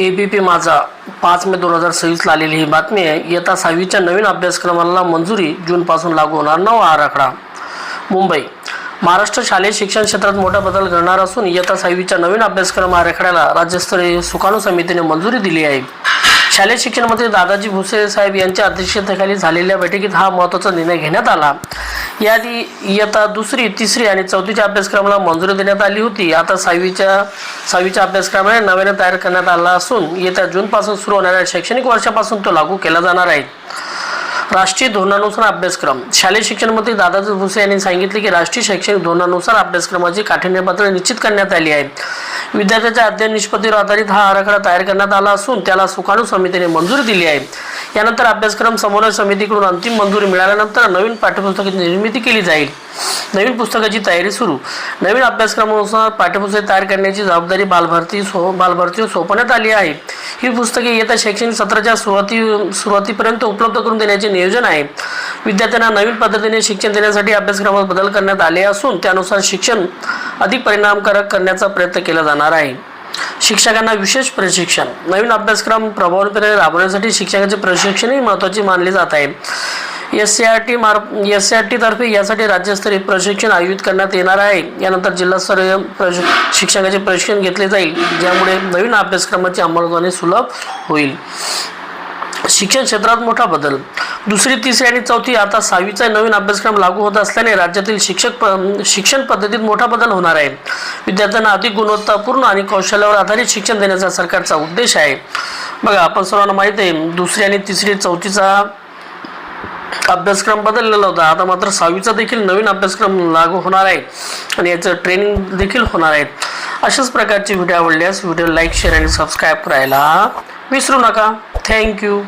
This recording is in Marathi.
ABP माझा 5 मे 2026 ला आलेली ही बातमी आहे। इयत्ता 6वीच्या नवीन अभ्यासक्रमाला मंजुरी जूनपासून लागू होणार नवा आराखडा। मुंबई महाराष्ट्र शालेय शिक्षण क्षेत्रात मोठा बदल घडणार असून इयत्ता 6वीच्या नवीन अभ्यासक्रम आराखड्याला राज्यस्तरीय सुकाणू समितीने मंजुरी दिली आहे। शालेय शिक्षण मंत्री दादाजी भुसे साहेब यांच्या अध्यक्षतेखाली झालेल्या बैठकीत हा महत्त्वाचा निर्णय घेण्यात आला। याआधी इयत्ता 2री, 3री आणि 4थीच्या अभ्यासक्रमाला मंजुरी देण्यात आली होती। आता 6वीच्या अभ्यासक्रमाला नव्याने तयार करण्यात आला असून येत्या जूनपासून सुरू होणाऱ्या शैक्षणिक वर्षापासून तो लागू केला जाणार आहे। राष्ट्रीय धोरणानुसार अभ्यासक्रम शालेय शिक्षण मंत्री दादाजी भुसे यांनी सांगितले की राष्ट्रीय शैक्षणिक धोरणानुसार अभ्यासक्रमाची काठिण्य पातळी निश्चित करण्यात आली आहे। विद्यार्थ्यांच्या अध्ययन निष्पत्तीवर आधारित हा आराखडा तयार करण्यात आला असून त्याला सुकाणू समितीने मंजुरी दिली आहे। यानंतर अभ्यासक्रम समन्वय समितीकडून अंतिम मंजुरी मिळाल्यानंतर नवीन पाठ्यपुस्तकाची निर्मिती केली जाईल। नवीन पुस्तकाची तयारी सुरू। नवीन अभ्यासक्रमानुसार पाठ्यपुस्तके तयार करण्याची जबाबदारी बालभारतीवर सोपवण्यात आली आहे। ही पुस्तके येत्या शैक्षणिक सत्राच्या सुरुवातीपर्यंत उपलब्ध करून देण्याचे नियोजन आहे। विद्यार्थ्यांना नवीन पद्धतीने शिक्षण देण्यासाठी अभ्यासक्रमात बदल करण्यात आले असून त्यानुसार शिक्षण अधिक परिणामकारक करण्याचा प्रयत्न केला जाणार आहे। शिक्षकांना विशेष प्रशिक्षण नवीन अभ्यासक्रम प्रभावीपणे राबवण्यासाठी शिक्षकांचे प्रशिक्षणही महत्त्वाचे मानले जात आहे। SCRT तर्फे यासाठी राज्यस्तरीय प्रशिक्षण आयोजित करण्यात येणार आहे। यानंतर जिल्हास्तरीय शिक्षकांचे प्रशिक्षण घेतले जाईल, ज्यामुळे नवीन अभ्यासक्रमाची अंमलबजावणी सुलभ होईल। शिक्षण क्षेत्रात मोठा बदल। 2री, 3री आणि 4थी आता 6वीचा नवीन अभ्यासक्रम लागू होत असल्याने राज्यातील शिक्षण पद्धतीत मोठा बदल होणार आहे। विद्यार्थ्यांना अधिक गुणवत्तापूर्ण आणि कौशल्यावर आधारित शिक्षण देण्याचा सरकारचा उद्देश आहे। बघा, आपण सर्वांना माहित आहे 2री आणि 3री 4थीचा अभ्यासक्रम बदललेला होता। आता मात्र 6वीचा देखील नवीन अभ्यासक्रम लागू होणार आहे आणि याचं ट्रेनिंग देखील होणार आहे। अशाच प्रकारचे व्हिडिओ आवडल्यास व्हिडिओ लाईक, शेअर आणि सबस्क्राईब करायला विसरू नका। थँक्यू।